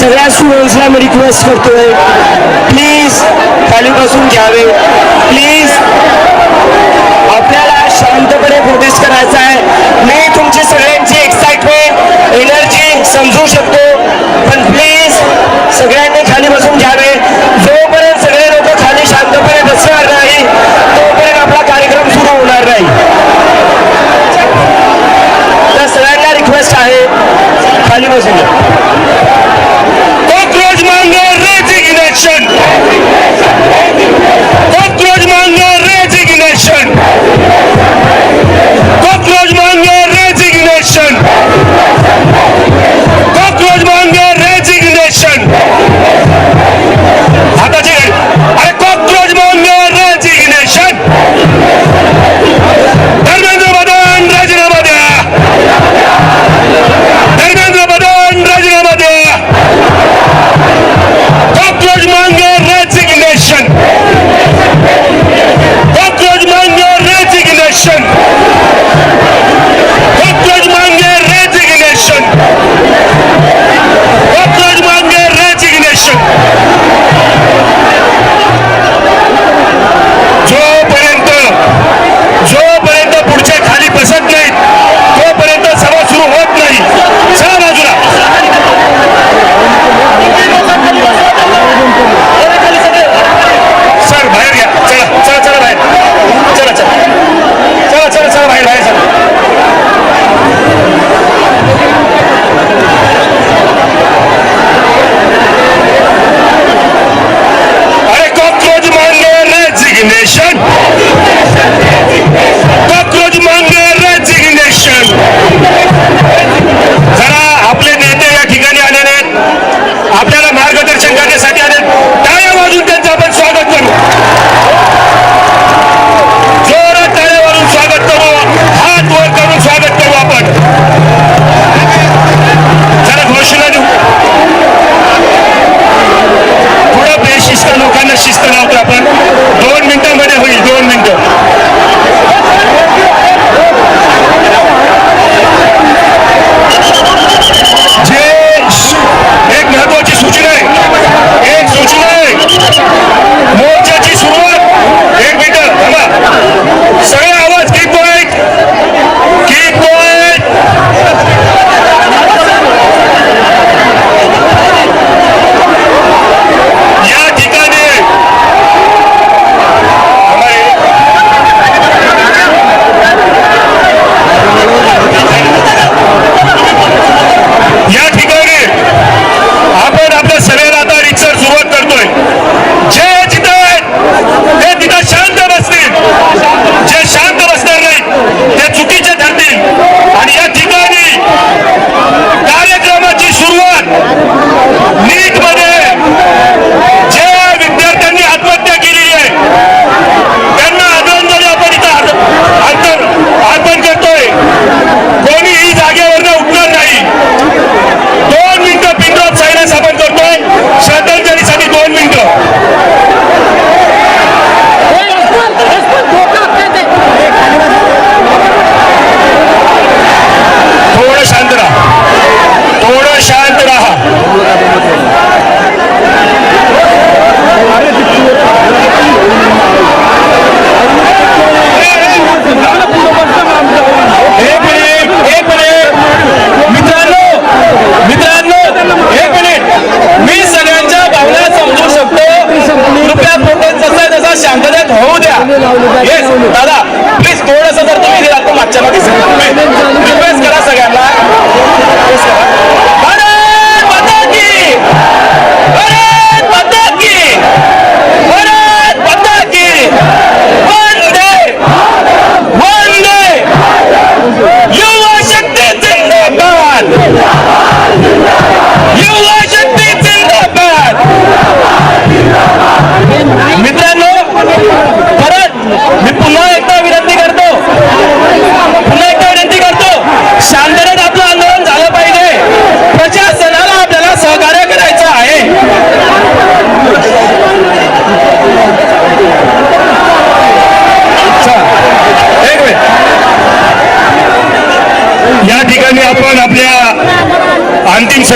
सगळ्या स्टुडंट्सला मी रिक्वेस्ट करतोय, प्लीज खाली बसून घ्यावे. प्लीज आपल्याला शांतपणे प्रोटेस्ट करायचा आहे. मी तुमची सगळ्यांची एक्साइटमेंट एनर्जी समजू शकतो, पण प्लीज सगळ्यांनी खाली बसून घ्यावे. जोपर्यंत सगळे लोक खाली शांतपणे बसणार नाही तोपर्यंत आपला कार्यक्रम सुरू होणार नाही. तर सगळ्यांना रिक्वेस्ट आहे, खाली बसून घ्या. कॉकरोच मांगे रेजिग्नेशन, कॉकरोच मांगे रेजिग्नेशन, कॉकरोच मांगे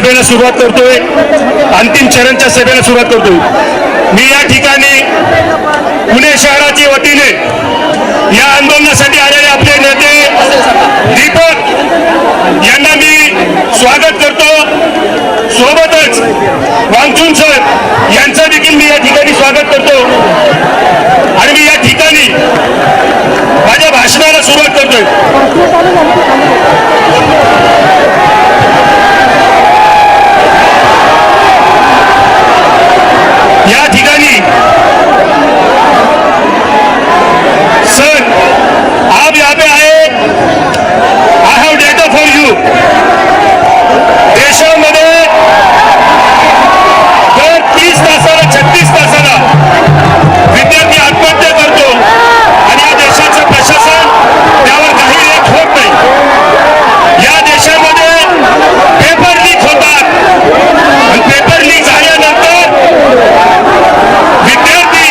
सभेला सुरुवात करतोय, अंतिम चरणच्या सभेला सुरुवात करतोय. मी या ठिकाणी पुणे शहराच्या वतीने या आंदोलनासाठी आलेले आपले नेते दीपक यांना मी स्वागत करतो. सोबतच वांगचून सर यांचं देखील मी या ठिकाणी स्वागत करतो आणि मी या ठिकाणी माझ्या भाषणाला सुरुवात करतोय. या ठिकाणी सर आप यहाँ पे आए, I have data for you. देशामध्ये दर 30 तासाला 36 तासाला विद्यार्थी आत्महत्या करतो आणि या देशाचं प्रशासन त्यावर काही लेख होत नाही. या देशामध्ये पेपर लीक होतात आणि पेपर लीक झाल्यानंतर विद्यार्थी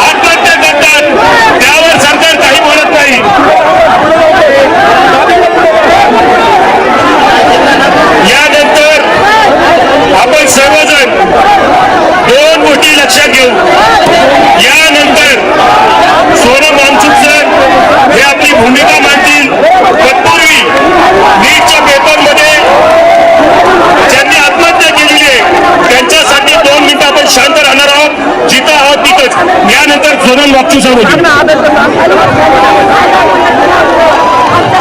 आत्महत्या करतात, त्यावर सरकार काही बोलत नाही. यानंतर आपण सर्वजण 2 गोष्टी लक्षात घेऊ. यानंतर सोनम वांगचूक सर हे आपली भूमिका मांडतील. तत्पूर्वी नीटच्या पेपरमध्ये ज्यांनी आत्महत्या केलेली आहे त्यांच्यासाठी 2 मिनिटं आपण शांत राहणार आहोत, जिथं आहोत तिथंच. यानंतर सोनम वांगचूक सर बोलतील.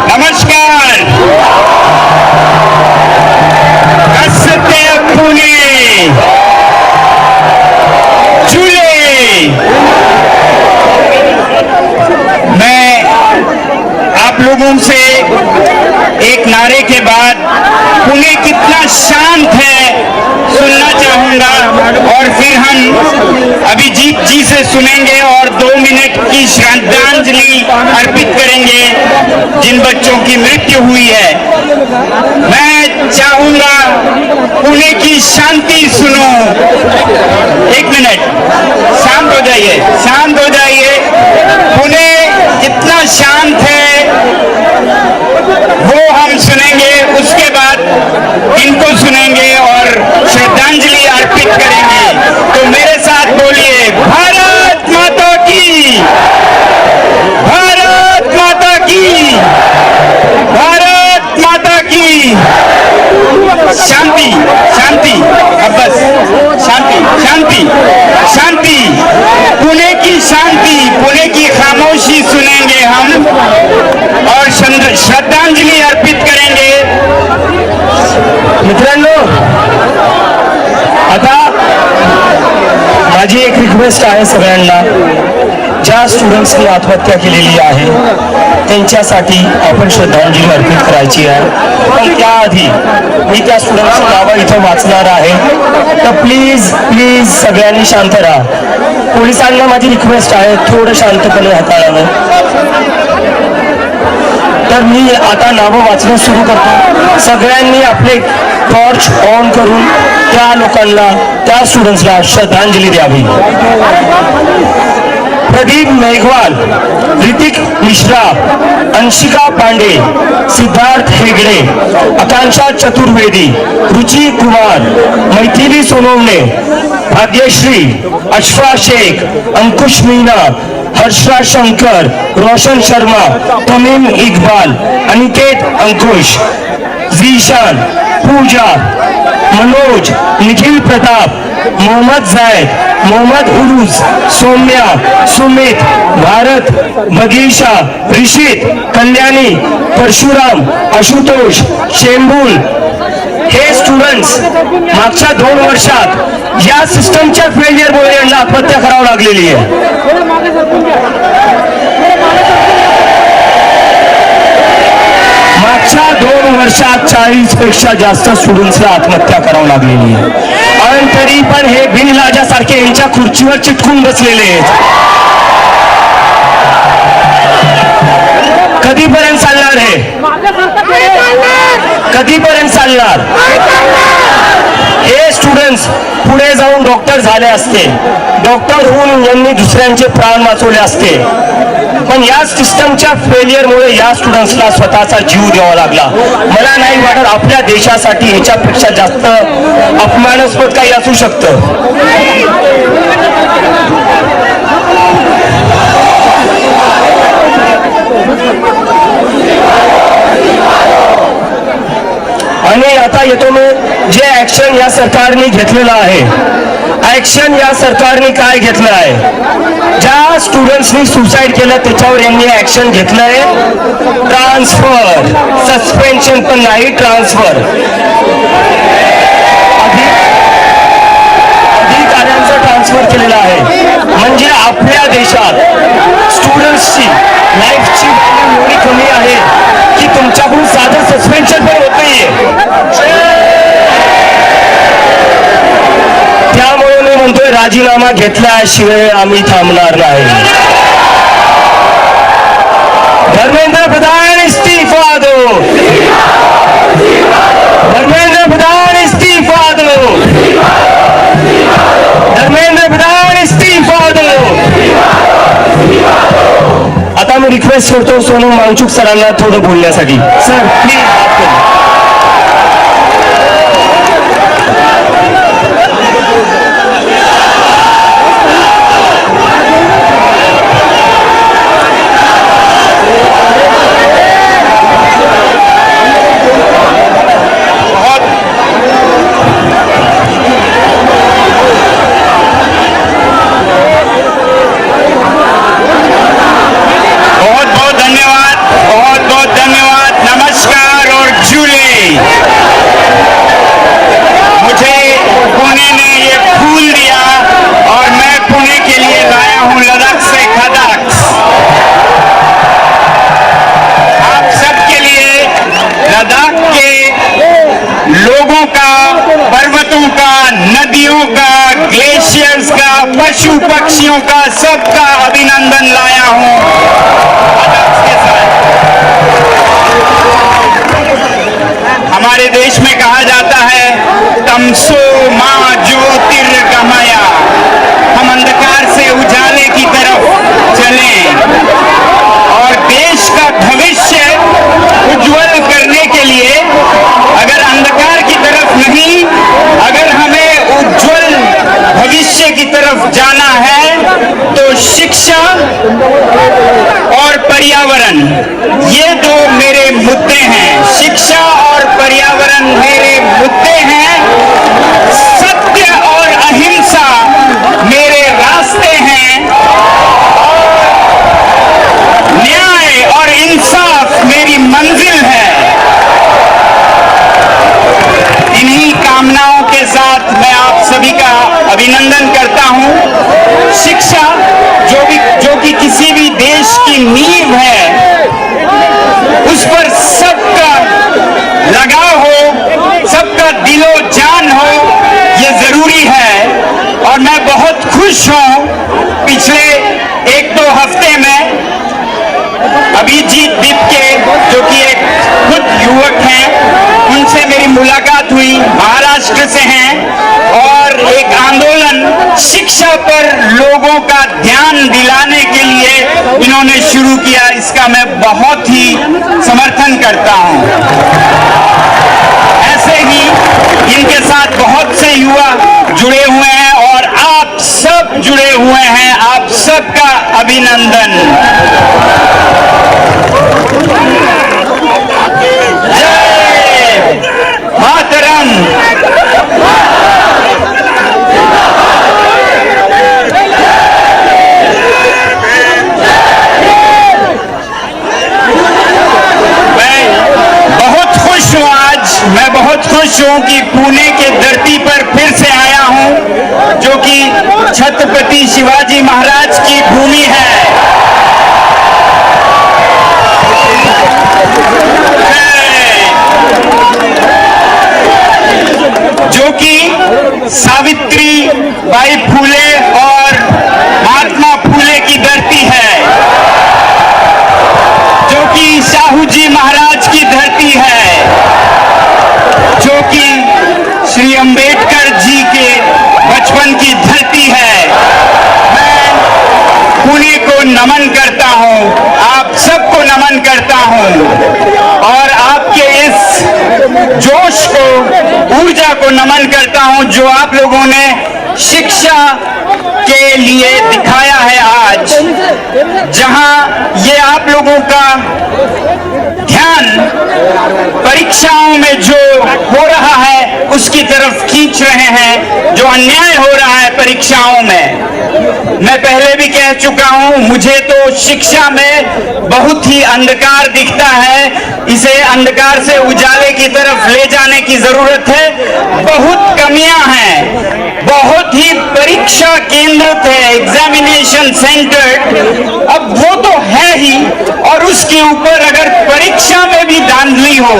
नमस्कार. हसते पुणे झूले. मैं आप लोगों से एक नारे के बाद पुणे कितना शांत है सुनना चाहूंगा और फिर हम अभिजीत जी से सुनेंगे और 2 मिनट की श्रद्धांजलि अर्पित करेंगे जिन बच्चों की मृत्यु हुई है. मैं चाहूंगा पुणे की शांति सुनो. 1 मिनट, शांत हो जाइए, शांत हो जाइए. पुणे कितना शांत है वो हम सुनेंगे, उसके बाद इनको सुनेंगे और श्रद्धांजलि अर्पित करेंगे. तो मेरे साथ बोलिए, भारत माता की, भारत माता की, भारत माता की. शांति शांति, अब बस शांति शांति शांति. पुणे की शांति, पुणे की खामोशी सुनेंगे हम और श्रद्धांजलि अर्पित करेंगे. मित्रांनो, आता माझी एक रिक्वेस्ट आहे सगळ्यांना, ज्या स्टुडंट्सनी आत्महत्या केलेली आहे त्यांच्यासाठी आपण श्रद्धांजली अर्पित करायची आहे. पण त्याआधी मी त्या स्टुडंट्सची नावं इथं वाचणार आहे, तर प्लीज प्लीज सगळ्यांनी शांत राहा. पोलिसांना माझी रिक्वेस्ट आहे थोडं शांतपणे हाताळावं. तर मी आता नावं वाचणं सुरू करतो. सगळ्यांनी आपले टॉर्च ऑन करून त्या लोकांना, त्या स्टुडंट्सला श्रद्धांजली द्यावी. प्रदीप मेघवाल, ऋतिक मिश्रा, अंशिका पांडे, सिद्धार्थ हेगडे, आकांक्षा चतुर्वेदी, रुचि कुमार, मैथिली सोनवणे, भाग्यश्री, अशफा शेख, अंकुश मीना, हर्षराज शंकर, रोशन शर्मा, तमीम इकबाल, अनिकेत अंकुश, जीशान, पूजा, मनोज, निखिल प्रताप, मोहम्मद जायद, मोहम्मद उरुज, सौम्या, सुमित, भारत, बगीशा, ऋषित, कल्याणी, परशुराम, आशुतोष, शेंबुल हे स्टुडंट्स मागच्या 2 वर्षात या सिस्टमच्या फेलियरमुळे यांना आत्महत्या करावी लागलेली आहे. मागच्या 2 वर्षात 40 पेक्षा जास्त स्टुडंट्सला आत्महत्या करावी लागलेली आहे. आणि तरी पण हे बिनलाजासारखे यांच्या खुर्चीवर चिटकून बसलेले आहेत. कधीपर्यंत चालणार हे? कधीपर्यंत चालणार? हे स्टुडंट्स पुढे पुढे जाऊन डॉक्टर झाले असते, डॉक्टर होऊन यांनी दुसऱ्यांचे प्राण वाचवले असते, पण या सिस्टमच्या फेलियरमुळे या स्टुडंट्सला स्वतःचा जीव द्यावा लागला. मला नाही वाटत आपल्या देशासाठी ह्याच्यापेक्षा जास्त अपमानास्पद काही असू शकतं. आणि आता येतो मी जे ऍक्शन या सरकारने घेतलेलं आहे. ऍक्शन या सरकारने काय घेतलं आहे? ज्या स्टुडंट्सनी सुसाईड केलं त्याच्यावर यांनी ऍक्शन घेतलंय. ट्रान्सफर, सस्पेन्शन पण नाही, ट्रान्सफर. अधिकाऱ्यांचं ट्रान्सफर केलेलं आहे. म्हणजे आपल्या देशात स्टुडंट्सची लाईफची व्हॅल्यू एवढी कमी आहे की तुमच्याकडून साधं सस्पेन्शन पण होत नाहीये. त्यामुळे मी म्हणतोय राजीनामा घेतल्याशिवाय आम्ही थांबणार नाही. धर्मेंद्र प्रधान इस्तीफा दो, धर्मेंद्र प्रधान इस्तीफा दो, धर्मेंद्र प्रधान इस्तीफा दो. आता मी रिक्वेस्ट करतो सोनम वांगचुक सरांना थोडं बोलण्यासाठी. सर प्लीज बात करा. पशु पक्षियों का सबका अभिनंदन लाया हूं के साथ। हमारे देश में कहा जाता है तमसो मां ज्योतिर्गमया, हम अंधकार से उजाले की तरफ चलें और देश का भविष्य उज्जवल करने के लिए अगर अंधकार की तरफ नहीं, अगर हमें उज्जवल भविष्य की तरफ जाना है तो शिक्षा और पर्यावरण ये दो मेरे मुद्दे हैं। शिक्षा और पर्यावरण मेरे मुद्दे हैं। सत्य और अहिंसा मेरे रास्ते हैं। न्याय और इंसाफ मेरी मंजिल है। इन्हीं कामनाओं के साथ मैं आप सभी का अभिनंदन करता हूं। शिक्षा जो कि किसी भी देश की नींव है, उस पर सबका लगाव हो, सबका दिलो जान हो, ये जरूरी है। और मैं बहुत खुश हूं, पिछले 1-2 हफ्ते में अभिजीत दीपके जो कि एक खुद युवक हैं, उनसे मेरी मुलाकात हुई, महाराष्ट्र से हैं और एक आंदोलन शिक्षा पर लोगों का ध्यान दिलाने के लिए इन्होंने शुरू किया। इसका मैं बहुत ही समर्थन करता हूं। ऐसे ही इनके साथ बहुत से युवा जुड़े हुए हैं और आप सब जुड़े हुए हैं। आप सबका अभिनंदन। जय मातरम। मैं बहुत खुश हूं कि पुणे के धरती पर फिर से आया हूं, जो कि छत्रपति शिवाजी महाराज की भूमि है। जो कि सावित्री बाई फुले और महात्मा फुले की धरती है, जो कि साहू जी महाराज की धरती है, जो कि श्री अंबेडकर जी के बचपन की धरती है। मैं पुणे को नमन करता हूं, आप सबको नमन करता हूं और आपके इस जोश को, ऊर्जा को नमन करता हूं जो आप लोगों ने शिक्षा के लिए दिखाया है आज, जहां ये आप लोगों का ध्यान परीक्षाओं में जो हो रहा है उसकी तरफ खींच रहे हैं, जो अन्याय हो रहा है परीक्षाओं में। मैं पहले भी कह चुका हूं, मुझे तो शिक्षा में बहुत ही अंधकार दिखता है, इसे अंधकार से उजाले की तरफ ले जाने की जरूरत है। बहुत कमियां हैं, बहुत ही परीक्षा केंद्रित है, एग्जामिनेशन सेंटर्ड, अब वो तो है ही, और उसके ऊपर अगर परीक्षा में भी धांधली हो,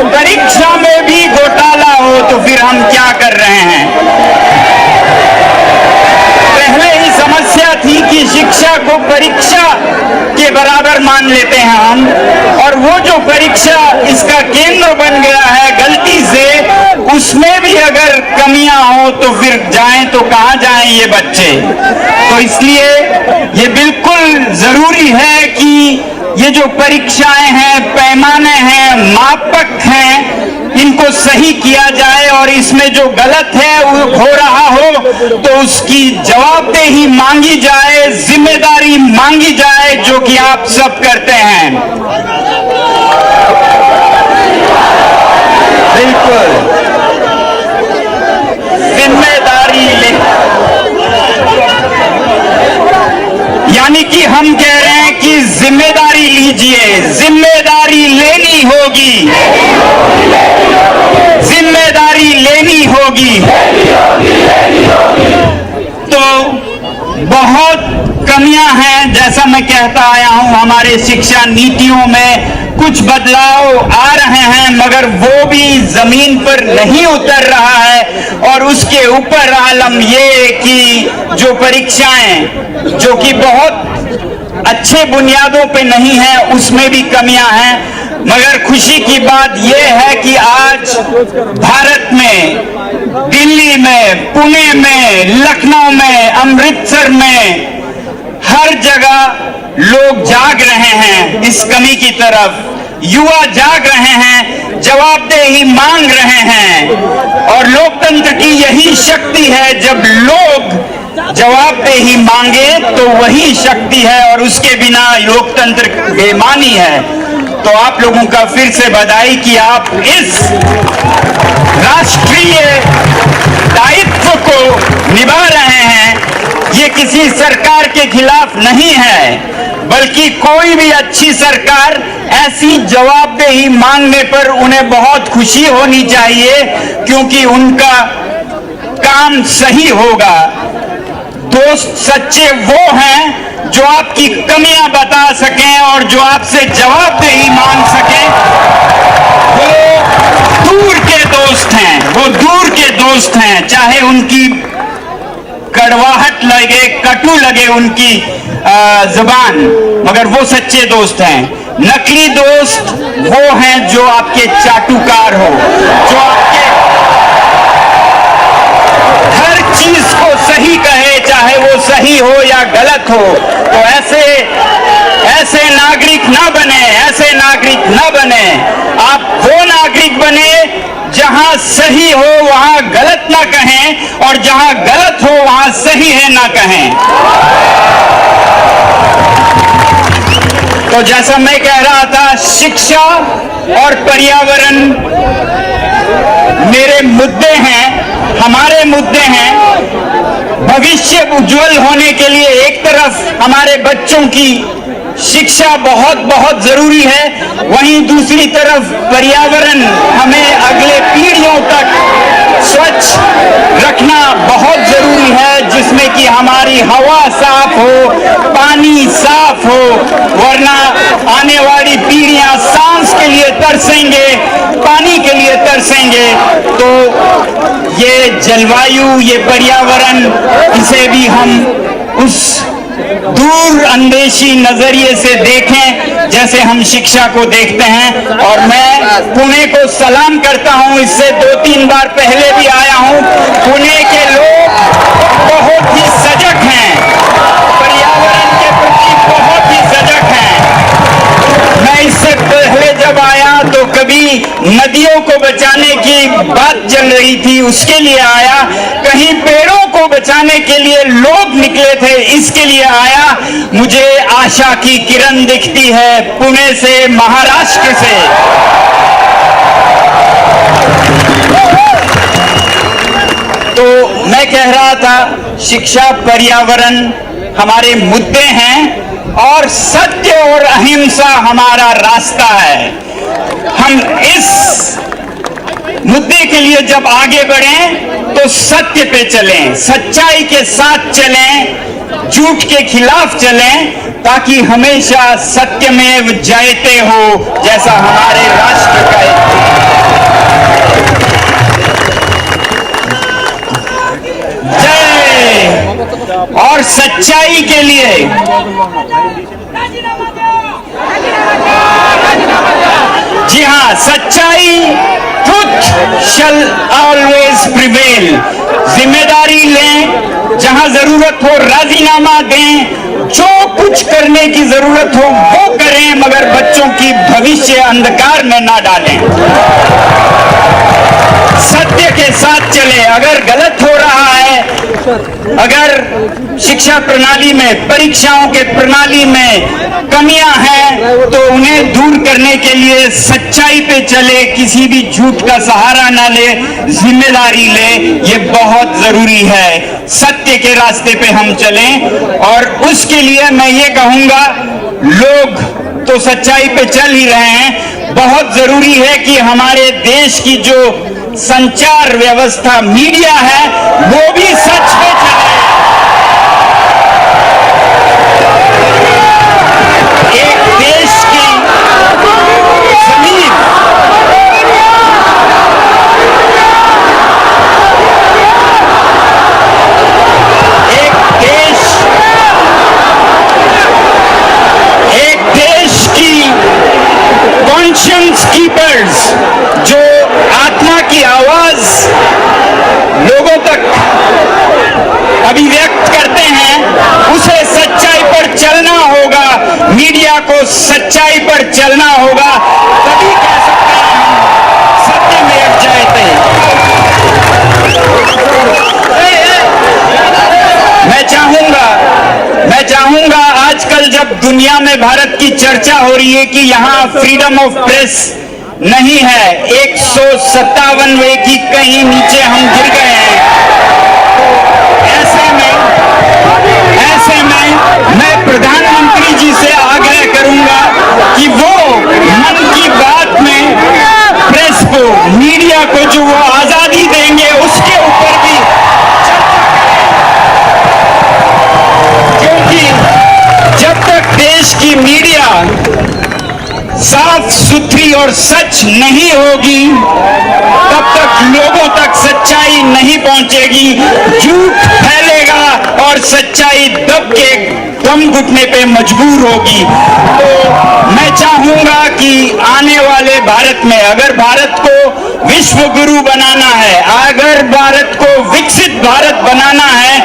परीक्षा में भी घोटाला हो, तो फिर हम क्या कर रहे हैं। पहले ही समस्या थी कि शिक्षा को परीक्षा के बराबर मान लेते हैं हम, और वो जो परीक्षा इसका केंद्र बन गया है गलती से, उसमें भी अगर कमियां हो तो फिर जाएं तो कहां जाएं ये बच्चे। तो इसलिए ये बिल्कुल जरूरी है कि ये जो परीक्षाएं हैं, पैमाने हैं, मापक हैं, इनको सही किया जाए और इसमें जो गलत है वो हो रहा हो तो उसकी जवाबदेही मांगी जाए, जिम्मेदारी मांगी जाए, जो कि आप सब करते हैं। बिल्कुल जिम्मेदारी ले, यानी कि हम कह रहे हैं कि जिम्मेदारी लीजिए, जिम्मेदारी लेनी होगी, जिम्मेदारी लेनी होगी। तो बहुत कमियां हैं, जैसा मैं कहता आया हूं, हमारे शिक्षा नीतियों में कुछ बदलाव आ रहे हैं, मगर वो भी जमीन पर नहीं उतर रहा है। और उसके ऊपर आलम ये कि जो परीक्षाएं, जो कि बहुत अच्छे बुनियादों पे नहीं है, उसमें भी कमियां हैं। मगर खुशी की बात यह है कि आज भारत में, दिल्ली में, पुणे में, लखनऊ में, अमृतसर में, हर जगह लोग जाग रहे हैं इस कमी की तरफ, युवा जाग रहे हैं, जवाबदेही मांग रहे हैं। और लोकतंत्र की यही शक्ति है, जब लोग जवाबदेही मांगे तो वही शक्ति है, और उसके बिना लोकतंत्र बेमानी है। तो आप लोगों का फिर से बधाई कि आप इस राष्ट्रीय दायित्व को निभा रहे हैं। ये किसी सरकार के खिलाफ नहीं है, बल्कि कोई भी अच्छी सरकार ऐसी जवाबदेही मांगने पर उन्हें बहुत खुशी होनी चाहिए, क्योंकि उनका काम सही होगा। दोस्त सच्चे वो हैं जो आपकी कमियां बता सकें और जो आपसे जवाबदेही मांग सकें। वो दूर के दोस्त हैं, वो दूर के दोस्त हैं, चाहे उनकी कड़वाहट लगे, कटु लगे उनकी जुबान, मगर वो सच्चे दोस्त हैं। नकली दोस्त वो हैं जो आपके चाटुकार हो, जो आपके हर चीज को सही कहे, चाहे वो सही हो या गलत हो। तो ऐसे नागरिक ना बने, ऐसे नागरिक ना बने। आप वो नागरिक बने जहां सही हो वहां गलत ना कहें, और जहां गलत हो वहां सही है ना कहें। तो जैसा मैं कह रहा था, शिक्षा और पर्यावरण मेरे मुद्दे हैं, हमारे मुद्दे हैं। भविष्य उज्जवल होने के लिए एक तरफ हमारे बच्चों की शिक्षा बहुत बहुत जरूरी है, वहीं दूसरी तरफ पर्यावरण हमें अगले पीढ़ियों तक स्वच्छ रखना बहुत जरूरी है, जिसमें कि हमारी हवा साफ हो, पानी साफ हो, वरना आने वाली पीढ़ियां सांस के लिए तरसेंगे, पानी के लिए तरसेंगे। तो ये जलवायु, ये पर्यावरण, इसे भी हम उस दूर अंदेशी नजरिए से देखें जैसे हम शिक्षा को देखते हैं। और मैं पुणे को सलाम करता हूं, इससे 2-3 बार पहले भी आया हूं। पुणे के लोग बचाने के लिए लोग निकले थे, इसके लिए आया। मुझे आशा की किरण दिखती है पुणे से, महाराष्ट्र से। तो मैं कह रहा था, शिक्षा, पर्यावरण हमारे मुद्दे हैं और सत्य और अहिंसा हमारा रास्ता है। हम इस मुद्दे के लिए जब आगे बढ़ें तो सत्य पे चलें, सच्चाई के साथ चलें, झूठ के खिलाफ चलें, ताकि हमेशा सत्यमेव जयते हो, जैसा हमारे राष्ट्र का और सच्चाई के लिए जी हाँ, सच्चाई, ट्रुथ शैल ऑलवेज प्रिवेल। जिम्मेदारी लें, जहां जरूरत हो राजीनामा दें, जो कुछ करने की जरूरत हो वो करें, मगर बच्चों की भविष्य अंधकार में ना डालें। सत्य के साथ चले। अगर गलत हो रहा है, अगर शिक्षा प्रणाली में, परीक्षाओं के प्रणाली में कमियां हैं, तो उन्हें दूर करने के लिए सच्चाई पे चले, किसी भी झूठ का सहारा ना ले, जिम्मेदारी ले। ये बहुत जरूरी है, सत्य के रास्ते पे हम चलें। और उसके लिए मैं ये कहूंगा, लोग तो सच्चाई पे चल ही रहे हैं, बहुत जरूरी है कि हमारे देश की जो संचार व्यवस्था, मीडिया है, वो भी सच पे चले। एक देश की जमीन, एक देश की कॉन्शियंस कीपर्स, जो आत्मा की आवाज लोगों तक अभिव्यक्त करते हैं, उसे सच्चाई पर चलना होगा, मीडिया को सच्चाई पर चलना होगा, तभी कह सकते हैं हम सत्यमेव जयते। मैं चाहूंगा आजकल जब दुनिया में भारत की चर्चा हो रही है कि यहाँ फ्रीडम ऑफ प्रेस नहीं है, 157वें की कहीं नीचे हम गिर गए हैं, ऐसे में मैं प्रधानमंत्री जी से आग्रह करूंगा कि वो मन की बात में प्रेस को, मीडिया को जो वो आजादी देंगे, उसके ऊपर भी चर्चा करें। क्योंकि जब तक देश की मीडिया साफ सुथरी और सच नहीं होगी, तब तक लोगों तक सच्चाई नहीं पहुंचेगी, झूठ फैलेगा और सच्चाई दब के दम घुटने पे मजबूर होगी। तो मैं चाहूंगा कि आने वाले भारत में, अगर भारत को विश्व गुरु बनाना है, अगर भारत को विकसित भारत बनाना है,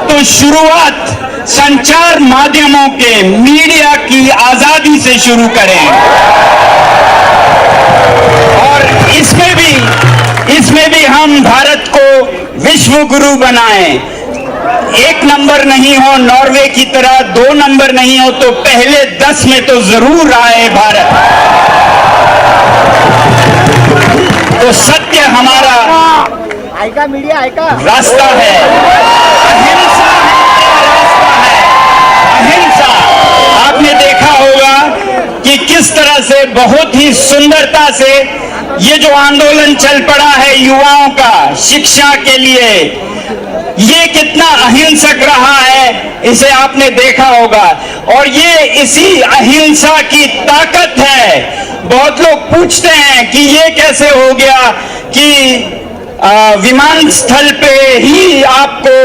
तो शुरुआत संचार माध्यमों के, मीडिया की आजादी से शुरू करें। और इसमें भी हम भारत को विश्व गुरु बनाएं। 1 नंबर नहीं हो नॉर्वे की तरह, 2 नंबर नहीं हो तो पहले 10 में तो जरूर आए भारत। तो सत्य हमारा रास्ता है, अहिंसा अहिंसा। आपने देखा होगा कि किस तरह से बहुत ही सुंदरता से ये जो आंदोलन चल पड़ा है युवाओं का शिक्षा के लिए, ये कितना अहिंसक रहा है, इसे आपने देखा होगा। और ये इसी अहिंसा की ताकत है। बहुत लोग पूछते हैं कि ये कैसे हो गया कि विमान स्थल पे ही आपको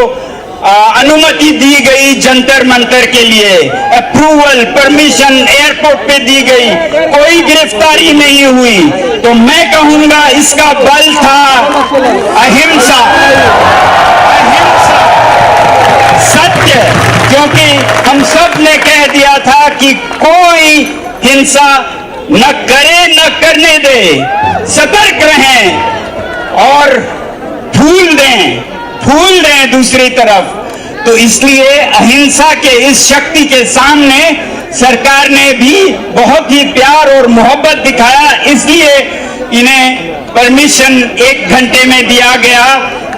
अनुमति दी गई जंतर मंतर के लिए, अप्रूवल, परमिशन एयरपोर्ट पे दी गई, कोई गिरफ्तारी नहीं हुई। तो मैं कहूंगा इसका बल था अहिंसा, सत्य। क्योंकि हम सब ने कह दिया था कि कोई हिंसा न करे न करने दे, सतर्क रहें और फूल दें, फूल रहे हैं दूसरी तरफ। तो इसलिए अहिंसा के इस शक्ति के सामने सरकार ने भी बहुत ही प्यार और मोहब्बत दिखाया, इसलिए इन्हें परमिशन 1 घंटे में दिया गया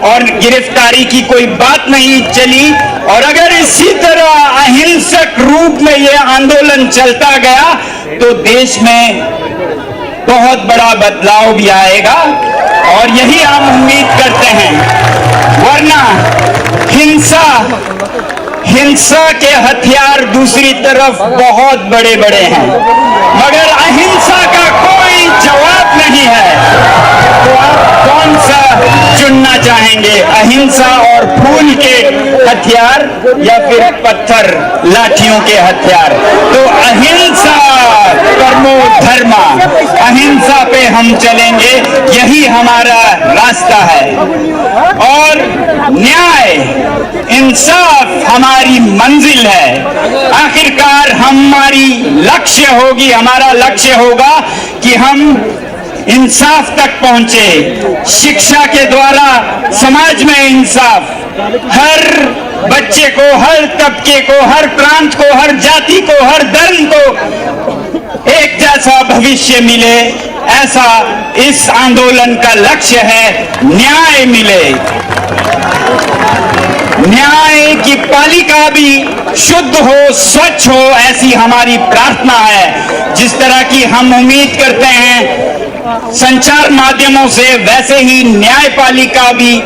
और गिरफ्तारी की कोई बात नहीं चली। और अगर इसी तरह अहिंसक रूप में यह आंदोलन चलता गया तो देश में बहुत बड़ा बदलाव भी आएगा, और यही हम उम्मीद करते हैं। वरना हिंसा के हथियार दूसरी तरफ बहुत बड़े बड़े हैं, मगर अहिंसा का कोई जवाब नहीं है। तो आप कौन सा चुनना चाहेंगे, अहिंसा और फूल के हथियार या फिर पत्थर लाठियों के हथियार? तो अहिंसा परमो धर्मा, अहिंसा पे हम चलेंगे, यही हमारा रास्ता है। और न्याय इंसाफ हमारी मंजिल है। आखिरकार हमारी लक्ष्य होगी, हमारा लक्ष्य होगा कि हम इंसाफ तक पहुंचे। शिक्षा के द्वारा समाज में इंसाफ, हर बच्चे को, हर तबके को, हर प्रांत को, हर जाति को, हर धर्म को एक जैसा भविष्य मिले, ऐसा इस आंदोलन का लक्ष्य है। न्याय मिले, न्याय की पालिका भी शुद्ध हो, स्वच्छ हो, ऐसी हमारी प्रार्थना है। जिस तरह की हम उम्मीद करते हैं संचार माध्यमों से, वैसे ही न्यायपालिका भी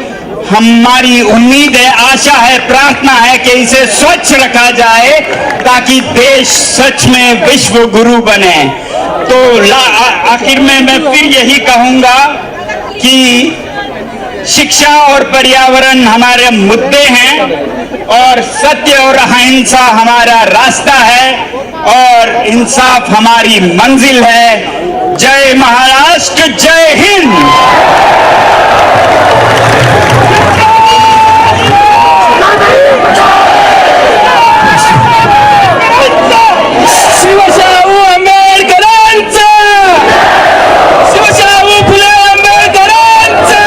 हमारी उम्मीद है, आशा है, प्रार्थना है कि इसे स्वच्छ रखा जाए ताकि देश सच में विश्व गुरु बने। तो आखिर में मैं फिर यही कहूंगा कि शिक्षा और पर्यावरण हमारे मुद्दे हैं, और सत्य और अहिंसा हमारा रास्ता है, और इंसाफ हमारी मंजिल है। जय महाराष्ट्र, जय हिंद। शिवशाहू आंबेडकरांचा, शिवशाहू फुले आंबेडकरांचा।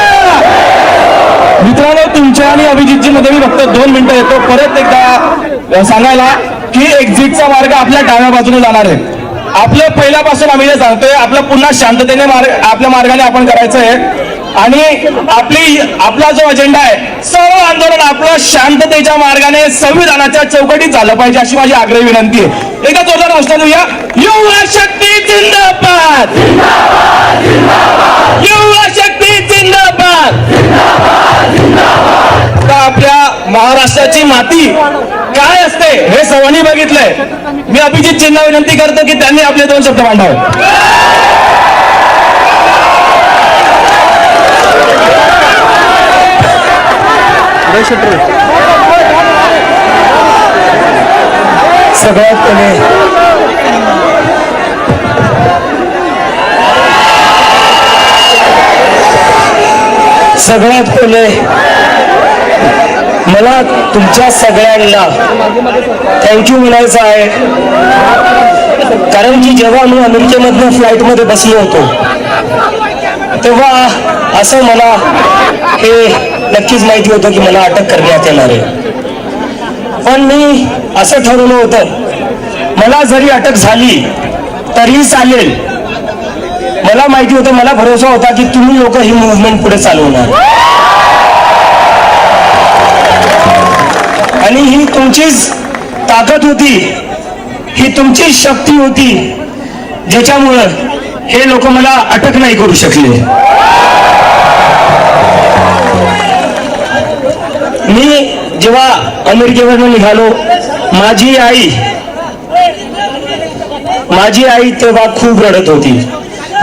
मित्रांनो, तुमच्या आणि अभिजितजी मध्ये मी फक्त 2 मिनिटं येतो परत एकदा सांगायला की एक्झिटचा मार्ग आपल्या डाव्या बाजूने जाणार आहे. आपलं पहिल्यापासून आम्ही जे सांगतोय, आपलं पुन्हा शांततेने आपल्या मार्गाने आपण करायचं आहे. आणि आपला जो अजेंडा आहे, सर्व आंदोलन आपलं शांततेच्या मार्गाने संविधानाच्या चौकटीत झालं पाहिजे, अशी माझी आग्रही विनंती आहे. एकदा जोरदार हौसला देऊया. युवा शक्ती जिंदाबाद, युवा शक्ती जिंदाबाद. आपल्या महाराष्ट्राची माती काय असते हे सर्वांनी बघितलंय. मी अभिजितजींना विनंती करतो की त्यांनी आपले 2 शब्द मांडावे. सगळ्यात पहिले मला तुमच्या सगळ्यांना थँक्यू म्हणायचं आहे. कारण की जेव्हा मी अमेरिकेमधून फ्लाईटमध्ये बसलो होतो तेव्हा असं मला हे नक्कीच माहिती होतं की मला अटक करण्यात येणार आहे. पण मी असं ठरवलं होतं, मला जरी अटक झाली तरीही चालेल. मला माहिती होतं, मला भरोसा होता की तुम्ही लोक ही मूव्हमेंट पुढे चालवणार, आणि ही तुमचीच ताकद होती, ही तुमची शक्ती होती, ज्याच्यामुळं हे लोक मला अटक नाही करू शकले. मी जेव्हा अमेरिकेवरून निघालो, माझी आई तेव्हा खूप रडत होती.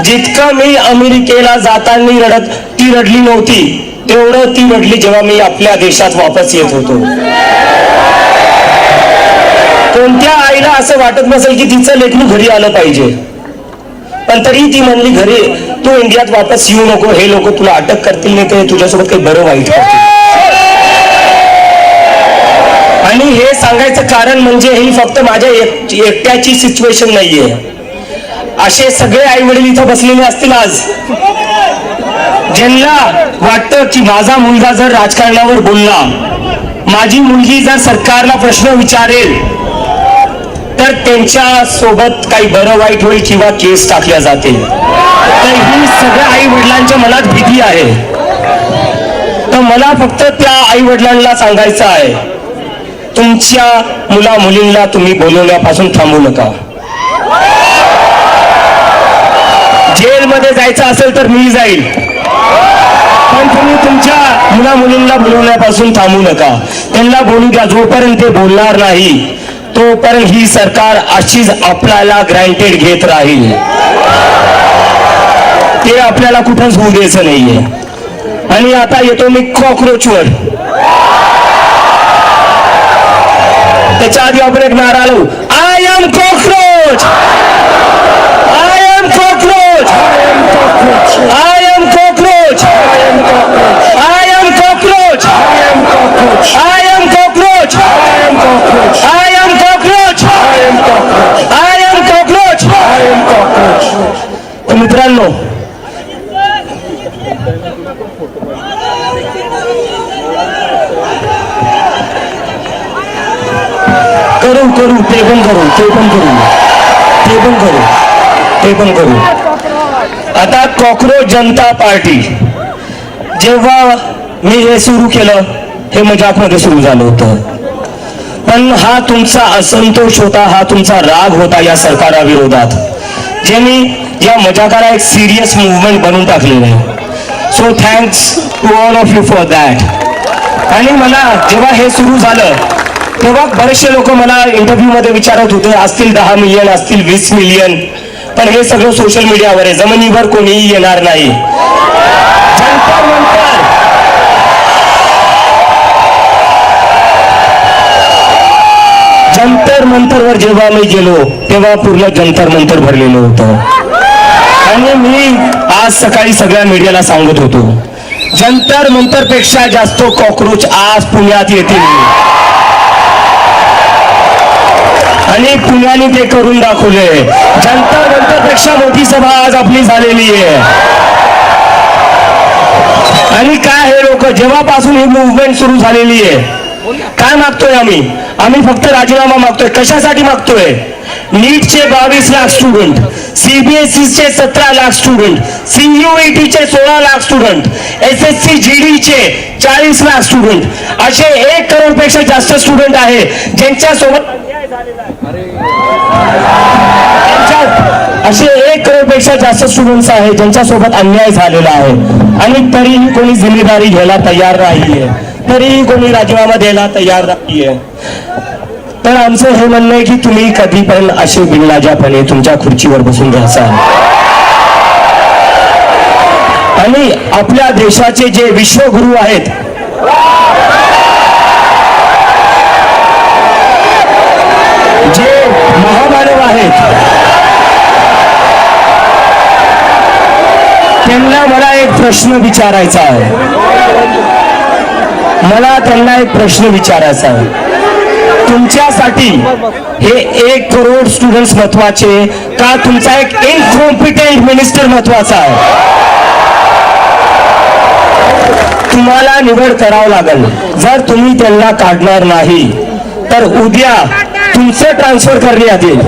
जितकं मी अमेरिकेला जाताना रडत, ती रडली नव्हती तेवढं ती रडली जेव्हा मी आपल्या देशात वापस येत होतो. कोणत्या आईला असं वाटत नसेल की तिचं लेकरू घरी आलं पाहिजे, पण तरी ती म्हणली घरी तू इंडियात वापस येऊ नको, हे लोक तुला अटक करतील, नाही ते तुझ्यासोबत काही बरं वाईट करतील. आणि हे सांगायचं कारण म्हणजे ही फक्त माझ्या एकट्याची सिच्युएशन नाहीये. असे सगळे आई वडील इथं बसलेले असतील आज, ज्यांना वाटतं की माझा मुलगा जर राजकारणावर बोलला, माझी मुलगी जर सरकारला प्रश्न विचारेल, तर त्यांच्या सोबत काही बरं वाईट होईल किंवा केस टाकल्या जातील. तर ही सगळ्या आई वडिलांच्या मनात भीती आहे. तर मला फक्त त्या आई वडिलांना सांगायचं आहे, तुमच्या मुला मुलींना तुम्ही बोलवण्यापासून थांबू नका. जेलमध्ये जायचं असेल तर मी जाईल, पण तुम्ही तुमच्या मुला मुलींना बोलवण्यापासून थांबू नका. त्यांना बोलू द्या. जोपर्यंत ते बोलणार नाही तोपर्यंत ही सरकार अशीच आपल्याला ग्रँटेड घेत राहील. ते आपल्याला कुठंच होऊ द्यायचं नाहीये. आणि आता येतो मी कॉक्रोचवर. त्याच्या आधी आपण एक नारा लावू, I am cockroach, I am cockroach, I am cockroach, I am cockroach, I am cockroach, I am cockroach, I am cockroach. तर मित्रांनो, करू ते पण करू, ते पण करू, ते पण करू, ते पण करू. आता कॉक्रोच जनता पार्टी, जेव्हा मी हे सुरू केलं, हे मजाकमध्ये सुरू झालं होतं. पण हा तुमचा असंतोष होता, हा तुमचा राग होता या सरकाराविरोधात, ज्यांनी या मजाकाला एक सिरियस मुवमेंट बनवून टाकलेलं आहे. So thanks to all of you for that. आणि मला जेव्हा हे सुरू झालं तेव्हा बरेचसे लोक मला इंटरव्ह्यू मध्ये विचारत होते, असतील 10 मिलियन, असतील 20 मिलियन, पण हे सगळं सोशल मीडियावर आहे, जमिनीवर कोणीही येणार नाही. जंतर मंतरवर जेव्हा मी गेलो तेव्हा पूर्ण जंतर मंतर भरलेलं होतं. आणि मी आज सकाळी सगळ्या मीडियाला सांगत होतो, जंतर मंतर पेक्षा जास्त कॉक्रोच आज पुण्यात येतील. आणि पुण्याने ते करून दाखवले. जंतर मंतर पेक्षा मोठी सभा आज आपली झालेली आहे. आणि काय हे लोक जेव्हापासून ही मुवमेंट सुरू झालेली आहे, काय मागतोय आम्ही फक्त राजीनामा मागतोय. कशासाठी मागतोय? नीटचे 22 लाख स्टुडंट, सीबीएसईचे 17 लाख स्टुडंट, सीयूईटीचे 16 लाख स्टुडंट, एसएससी जीडीचे 40 लाख स्टुडंट, असे 1 करोड पेक्षा जास्त स्टुडंट आहे ज्यांच्या सोबत असे 1 करोड पेक्षा जास्त स्टुडंट्स आहेत ज्यांच्या सोबत अन्याय झालेला आहे. आणि तरीही कोणी जिम्मेदारी घ्यायला तयार नाहीये, तरीही कोणी राजीनामा द्यायला तयार नाहीये. तर आमचं हे म्हणणं आहे की तुम्ही कधी पण असे बिनलाजापणे तुमच्या खुर्चीवर बसून घ्याल. आणि आपल्या देशाचे जे विश्वगुरू आहेत, जे महामानव आहेत, त्यांना मला एक प्रश्न विचारायचा आहे. मला त्यांना एक प्रश्न विचारायचा आहे. तुमच्यासाठी हे 1 करोड स्टुडंट्स महत्वाचे का तुमचा एक इनकॉम्पिटेंट मिनिस्टर महत्वाचा आहे? तुम्हाला निवड करावं लागेल. जर तुम्ही त्यांना काढणार नाही तर उद्या तुमचं ट्रान्सफर करण्यात येईल.